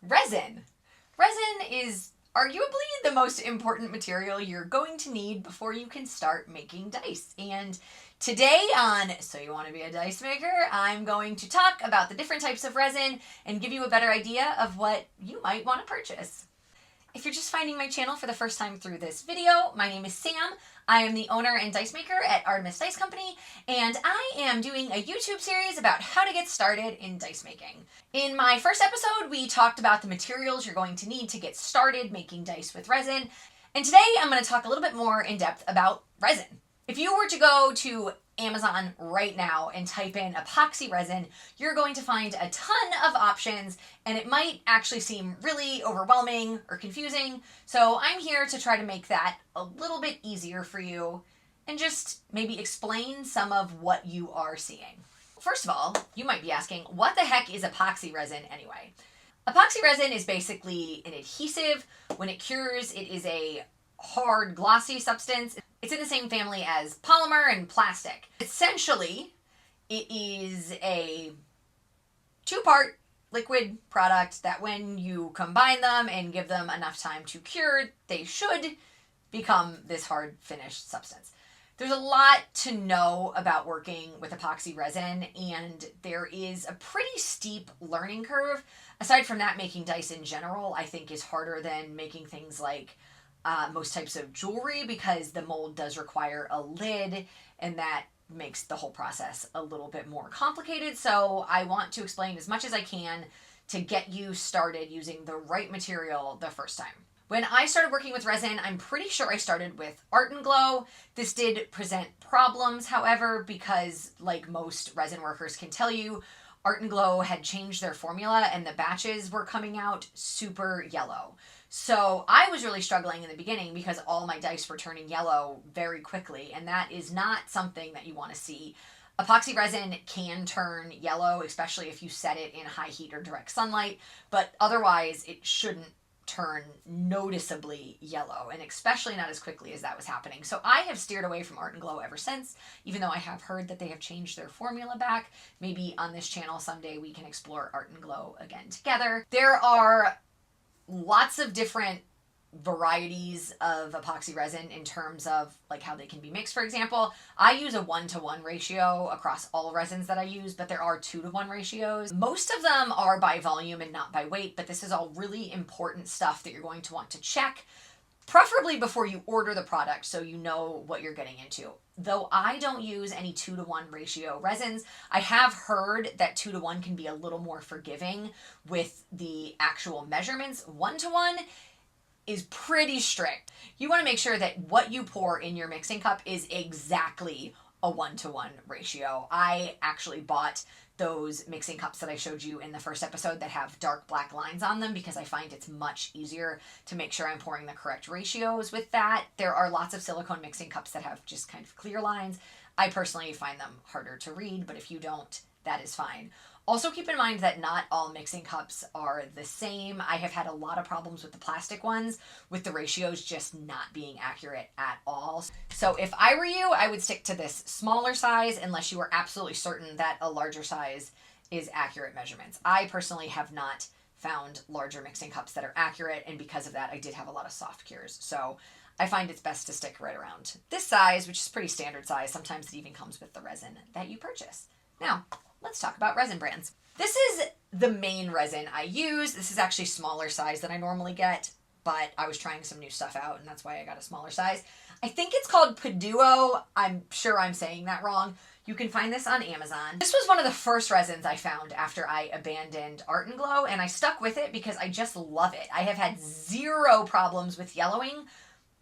Resin. Resin is arguably the most important material you're going to need before you can start making dice. And today on So You Want to Be a Dice Maker, I'm going to talk about the different types of resin and give you a better idea of what you might want to purchase. If you're just finding my channel for the first time through this video, my name is Sam. I am the owner and dice maker at Artemis Dice Company, and I am doing a YouTube series about how to get started in dice making. In my first episode, we talked about the materials you're going to need to get started making dice with resin, and today I'm going to talk a little bit more in depth about resin. If you were to go to Amazon right now and type in epoxy resin, you're going to find a ton of options, and it might actually seem really overwhelming or confusing. So I'm here to try to make that a little bit easier for you and just maybe explain some of what you are seeing. First of all, you might be asking, what the heck is epoxy resin anyway? Epoxy resin is basically an adhesive. When it cures, it is a hard, glossy substance. It's in the same family as polymer and plastic. Essentially, it is a two-part liquid product that when you combine them and give them enough time to cure, they should become this hard finished substance. There's a lot to know about working with epoxy resin, and there is a pretty steep learning curve. Aside from that, making dice in general, I think, is harder than making things like most types of jewelry, because the mold does require a lid, and that makes the whole process a little bit more complicated. So I want to explain as much as I can to get you started using the right material the first time. When I started working with resin, I'm pretty sure I started with Art and Glow. This did present problems, however, because like most resin workers can tell you, Art and Glow had changed their formula and the batches were coming out super yellow. So I was really struggling in the beginning because all my dice were turning yellow very quickly, and that is not something that you want to see. Epoxy resin can turn yellow, especially if you set it in high heat or direct sunlight, but otherwise it shouldn't turn noticeably yellow, and especially not as quickly as that was happening. So I have steered away from Art and Glow ever since, even though I have heard that they have changed their formula back. Maybe on this channel someday we can explore Art and Glow again together. There are lots of different varieties of epoxy resin in terms of like how they can be mixed. For example, I use a 1-to-1 ratio across all resins that I use, but there are 2-to-1 ratios. Most of them are by volume and not by weight, but this is all really important stuff that you're going to want to check, preferably before you order the product, so you know what you're getting into. Though I don't use any 2-to-1 ratio resins, I have heard that 2-to-1 can be a little more forgiving with the actual measurements. 1-to-1 is pretty strict. You want to make sure that what you pour in your mixing cup is exactly a 1-to-1 ratio. I actually bought those mixing cups that I showed you in the first episode that have dark black lines on them because I find it's much easier to make sure I'm pouring the correct ratios with that. There are lots of silicone mixing cups that have just kind of clear lines. I personally find them harder to read, but if you don't, that is fine. Also keep in mind that not all mixing cups are the same. I have had a lot of problems with the plastic ones, with the ratios just not being accurate at all. So if I were you, I would stick to this smaller size unless you are absolutely certain that a larger size is accurate measurements. I personally have not found larger mixing cups that are accurate, and because of that, I did have a lot of soft cures. So I find it's best to stick right around this size, which is pretty standard size. Sometimes it even comes with the resin that you purchase. Now, let's talk about resin brands. This is the main resin I use. This is actually smaller size than I normally get, but I was trying some new stuff out, and that's why I got a smaller size. I think it's called Paduo. I'm sure I'm saying that wrong. You can find this on Amazon. This was one of the first resins I found after I abandoned Art and Glow, and I stuck with it because I just love it. I have had zero problems with yellowing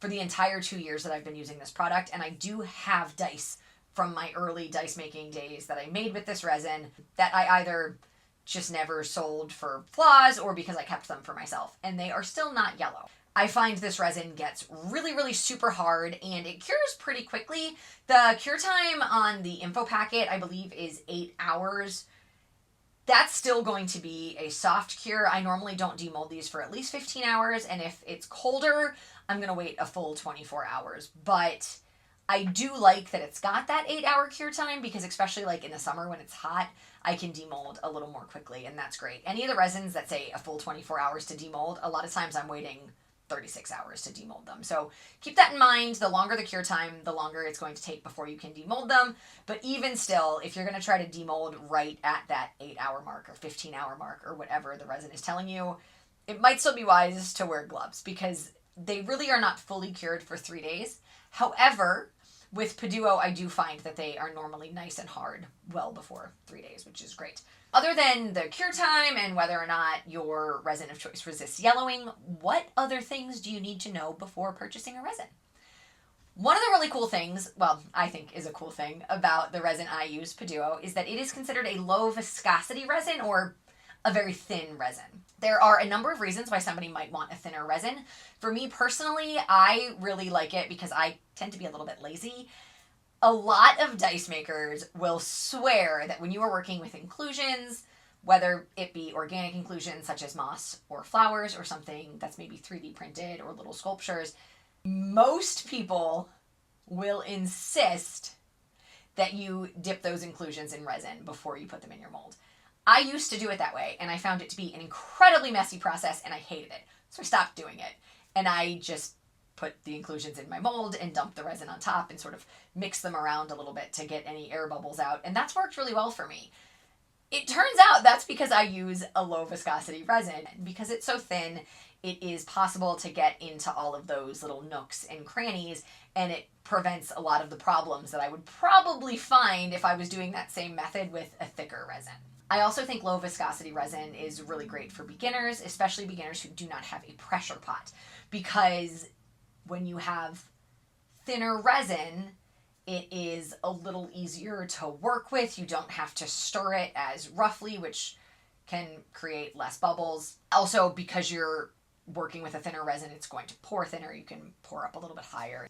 for the entire 2 years that I've been using this product, and I do have dice from my early dice making days that I made with this resin that I either just never sold for flaws or because I kept them for myself, and they are still not yellow. I find this resin gets really, really super hard, and it cures pretty quickly. The cure time on the info packet, I believe, is 8 hours. That's still going to be a soft cure. I normally don't demold these for at least 15 hours, and if it's colder, I'm going to wait a full 24 hours. But I do like that it's got that 8-hour cure time because especially like in the summer when it's hot, I can demold a little more quickly, and that's great. Any of the resins that say a full 24 hours to demold, a lot of times I'm waiting 36 hours to demold them. So keep that in mind. The longer the cure time, the longer it's going to take before you can demold them. But even still, if you're going to try to demold right at that 8-hour mark or 15-hour mark or whatever the resin is telling you, it might still be wise to wear gloves because they really are not fully cured for 3 days. However, with Peduo, I do find that they are normally nice and hard well before 3 days, which is great. Other than the cure time and whether or not your resin of choice resists yellowing, what other things do you need to know before purchasing a resin? One of the really cool things, well, I think is a cool thing about the resin I use, Peduo, is that it is considered a low viscosity resin or a very thin resin. There are a number of reasons why somebody might want a thinner resin. For me personally, I really like it because I tend to be a little bit lazy. A lot of dice makers will swear that when you are working with inclusions, whether it be organic inclusions such as moss or flowers or something that's maybe 3D printed or little sculptures, most people will insist that you dip those inclusions in resin before you put them in your mold. I used to do it that way, and I found it to be an incredibly messy process, and I hated it. So I stopped doing it, and I just put the inclusions in my mold and dump the resin on top and sort of mix them around a little bit to get any air bubbles out, and that's worked really well for me. It turns out that's because I use a low viscosity resin. Because it's so thin, it is possible to get into all of those little nooks and crannies, and it prevents a lot of the problems that I would probably find if I was doing that same method with a thicker resin. I also think low viscosity resin is really great for beginners, especially beginners who do not have a pressure pot, because when you have thinner resin, it is a little easier to work with. You don't have to stir it as roughly, which can create less bubbles. Also, because you're working with a thinner resin, it's going to pour thinner. You can pour up a little bit higher.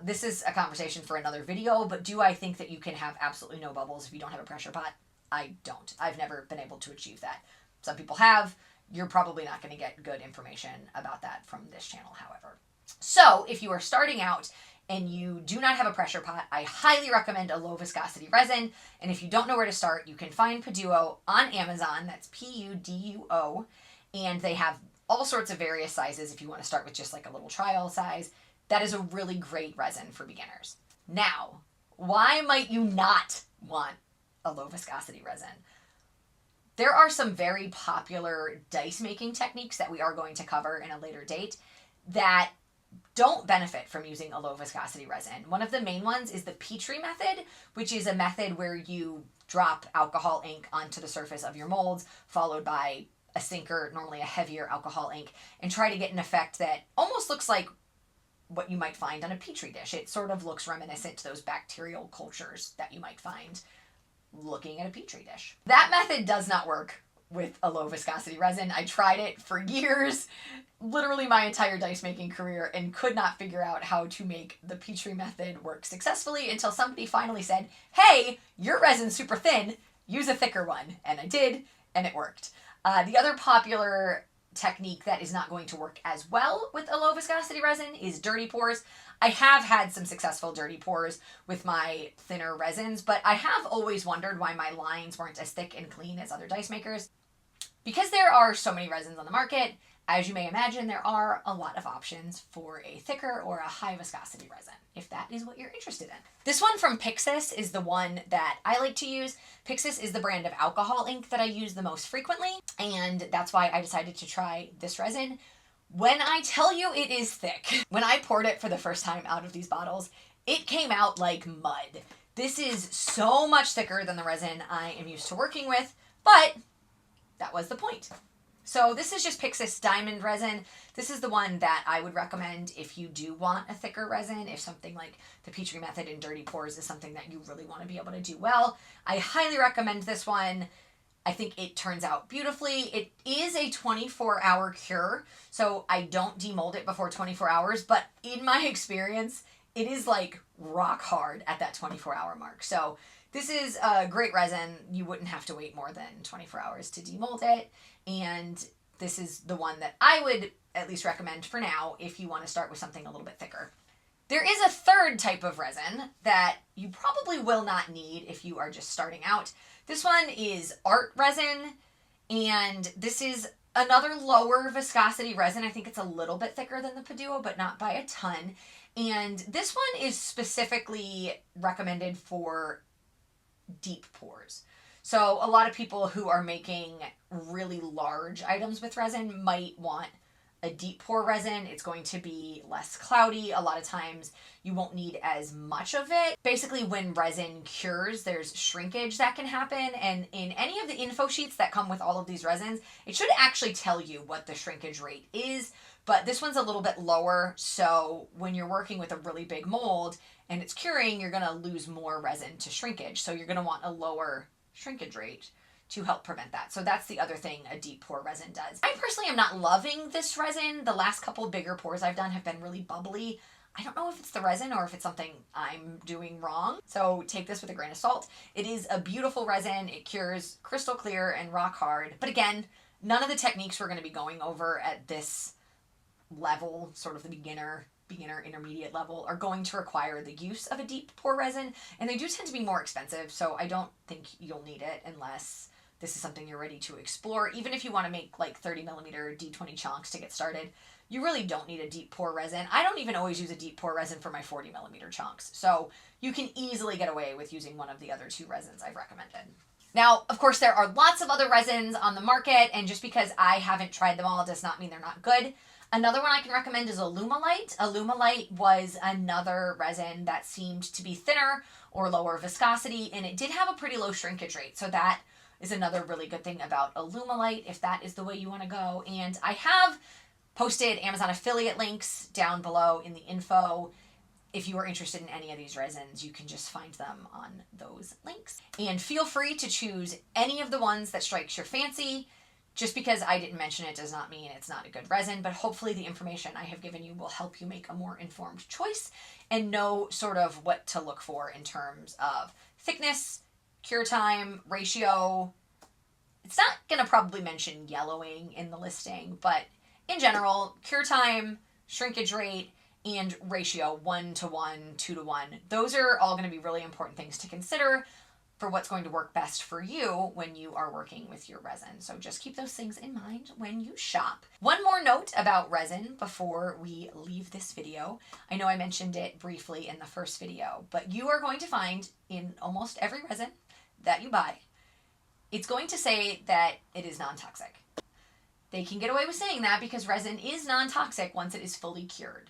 This is a conversation for another video, but do I think that you can have absolutely no bubbles if you don't have a pressure pot? I don't. I've never been able to achieve that. Some people have. You're probably not going to get good information about that from this channel, however. So if you are starting out and you do not have a pressure pot, I highly recommend a low viscosity resin. And if you don't know where to start, you can find Peduo on Amazon. That's Puduo. And they have all sorts of various sizes if you want to start with just like a little trial size. That is a really great resin for beginners. Now, why might you not want a low viscosity resin? There are some very popular dice making techniques that we are going to cover in a later date that don't benefit from using a low viscosity resin. One of the main ones is the Petri method, which is a method where you drop alcohol ink onto the surface of your molds, followed by a sinker, normally a heavier alcohol ink, and try to get an effect that almost looks like what you might find on a Petri dish. It sort of looks reminiscent to those bacterial cultures that you might find looking at a Petri dish. That method does not work with a low viscosity resin. I tried it for years, literally my entire dice making career, and could not figure out how to make the Petri method work successfully until somebody finally said, hey, your resin's super thin, use a thicker one. And I did, and it worked. The other popular technique that is not going to work as well with a low viscosity resin is dirty pours. I have had some successful dirty pours with my thinner resins, but I have always wondered why my lines weren't as thick and clean as other dice makers. Because there are so many resins on the market, as you may imagine, there are a lot of options for a thicker or a high viscosity resin, if that is what you're interested in. This one from Pixis is the one that I like to use. Pixis is the brand of alcohol ink that I use the most frequently, and that's why I decided to try this resin. When I tell you it is thick, when I poured it for the first time out of these bottles, it came out like mud. This is so much thicker than the resin I am used to working with, but that was the point. So this is just Pixis Diamond Resin. This is the one that I would recommend if you do want a thicker resin, if something like the Petri method and dirty pours is something that you really want to be able to do well. I highly recommend this one. I think it turns out beautifully. It is a 24-hour cure, so I don't demold it before 24 hours, but in my experience, it is like rock hard at that 24-hour mark. So this is a great resin. You wouldn't have to wait more than 24 hours to demold it, and this is the one that I would at least recommend for now if you want to start with something a little bit thicker. There is a third type of resin that you probably will not need if you are just starting out. This one is art resin, and this is another lower viscosity resin. I think it's a little bit thicker than the Paduo, but not by a ton. And this one is specifically recommended for deep pours. So a lot of people who are making really large items with resin might want a deep pour resin. It's going to be less cloudy. A lot of times you won't need as much of it. Basically, when resin cures, there's shrinkage that can happen. And in any of the info sheets that come with all of these resins, it should actually tell you what the shrinkage rate is. But this one's a little bit lower. So when you're working with a really big mold and it's curing, you're going to lose more resin to shrinkage. So you're going to want a lower shrinkage rate to help prevent that. So that's the other thing a deep pour resin does. I personally am not loving this resin. The last couple bigger pours I've done have been really bubbly. I don't know if it's the resin or if it's something I'm doing wrong. So take this with a grain of salt. It is a beautiful resin. It cures crystal clear and rock hard. But again, none of the techniques we're going to be going over at this level, sort of the beginner intermediate level, are going to require the use of a deep pour resin. And they do tend to be more expensive. So I don't think you'll need it unless this is something you're ready to explore. Even if you want to make like 30 millimeter D20 chunks to get started, you really don't need a deep pour resin. I don't even always use a deep pour resin for my 40 millimeter chunks. So you can easily get away with using one of the other two resins I've recommended. Now, of course, there are lots of other resins on the market, and just because I haven't tried them all does not mean they're not good. Another one I can recommend is Alumilite. Alumilite was another resin that seemed to be thinner or lower viscosity, and it did have a pretty low shrinkage rate. So that is another really good thing about Alumilite, if that is the way you want to go. And I have posted Amazon affiliate links down below in the info. If you are interested in any of these resins, you can just find them on those links. And feel free to choose any of the ones that strikes your fancy. Just because I didn't mention it does not mean it's not a good resin, but hopefully the information I have given you will help you make a more informed choice and know sort of what to look for in terms of thickness, cure time, ratio. It's not going to probably mention yellowing in the listing, but in general, cure time, shrinkage rate, and ratio 1:1, 2:1. Those are all going to be really important things to consider for what's going to work best for you when you are working with your resin. So just keep those things in mind when you shop. One more note about resin before we leave this video. I know I mentioned it briefly in the first video, but you are going to find in almost every resin that you buy, it's going to say that it is non-toxic. They can get away with saying that because resin is non-toxic once it is fully cured.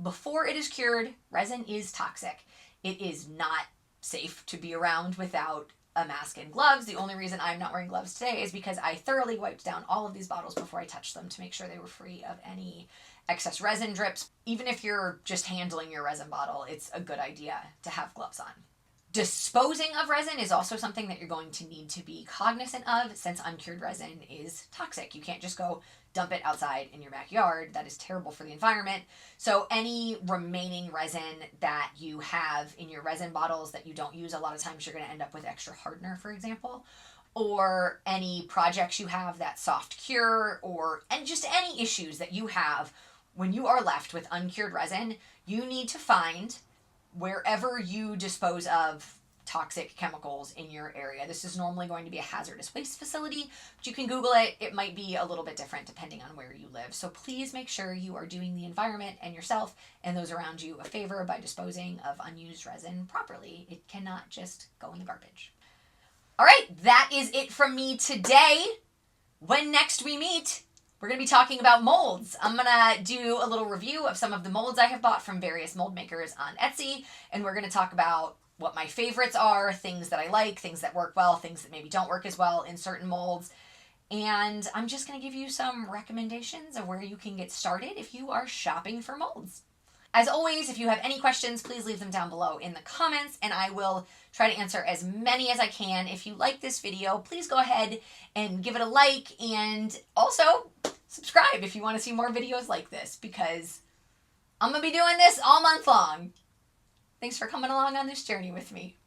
Before it is cured, resin is toxic. It is not safe to be around without a mask and gloves. The only reason I'm not wearing gloves today is because I thoroughly wiped down all of these bottles before I touched them to make sure they were free of any excess resin drips. Even if you're just handling your resin bottle, it's a good idea to have gloves on. Disposing of resin is also something that you're going to need to be cognizant of, since uncured resin is toxic. You can't just go dump it outside in your backyard. That is terrible for the environment. So any remaining resin that you have in your resin bottles that you don't use, a lot of times you're going to end up with extra hardener, for example, or any projects you have that soft cure, and just any issues that you have when you are left with uncured resin. You need to find wherever you dispose of toxic chemicals in your area. This is normally going to be a hazardous waste facility, but you can Google it. It might be a little bit different depending on where you live. So please make sure you are doing the environment and yourself and those around you a favor by disposing of unused resin properly. It cannot just go in the garbage. All right, that is it from me today. When next we meet, we're going to be talking about molds. I'm going to do a little review of some of the molds I have bought from various mold makers on Etsy, and we're going to talk about what my favorites are, things that I like, things that work well, things that maybe don't work as well in certain molds. And I'm just going to give you some recommendations of where you can get started if you are shopping for molds. As always, if you have any questions, please leave them down below in the comments, and I will try to answer as many as I can. If you like this video, please go ahead and give it a like, and also subscribe if you want to see more videos like this, because I'm going to be doing this all month long. Thanks for coming along on this journey with me.